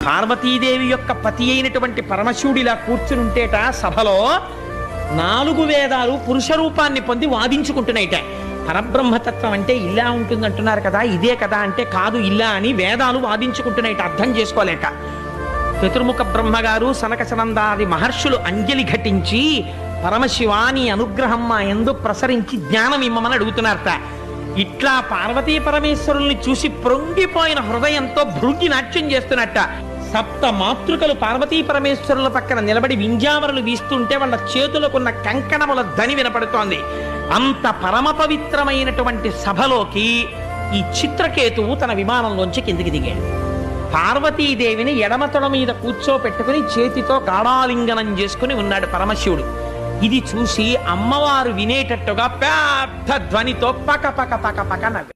పార్వతీదేవి యొక్క పతి అయినటువంటి పరమశివుడిలా కూర్చునుంటేట సభలో 4 వేదాలు పురుష రూపాన్ని పొంది వాదించుకుంటున్నాయిట. పరబ్రహ్మతత్వం అంటే ఇలా ఉంటుందంటున్నారు కదా, ఇదే కదా అంటే కాదు ఇలా అని వేదాలు వాదించుకుంటున్నాయిట అర్థం చేసుకోలేక. చతుర్ముఖ బ్రహ్మగారు సనక సనందాది మహర్షులు అంజలి ఘటించి పరమశివాని అనుగ్రహం మా యందు ప్రసరించి జ్ఞానం ఇమ్మమని అడుగుతున్నారట. ఇట్లా పార్వతీ పరమేశ్వరుల్ని చూసి ప్రొంగిపోయిన హృదయంతో భృంగి నాట్యం చేస్తున్నట్ట. 7 మాతృకలు పార్వతీ పరమేశ్వరుల పక్కన నిలబడి వింజామరులు వీస్తుంటే వాళ్ళ చేతులకున్న కంకణముల ధ్వని వినపడుతోంది. అంత పరమ పవిత్రమైనటువంటి సభలోకి ఈ చిత్రకేతువు తన విమానంలోంచి కిందికి దిగాడు. పార్వతీదేవిని ఎడమ తొడ మీద కూర్చోపెట్టుకుని చేతితో గాఢాలింగనం చేసుకుని ఉన్నాడు పరమశివుడు. ఇది చూసి అమ్మవారు వినేటట్టుగా పెద్ద ధ్వనితో పక పక పక పక నవ్వు.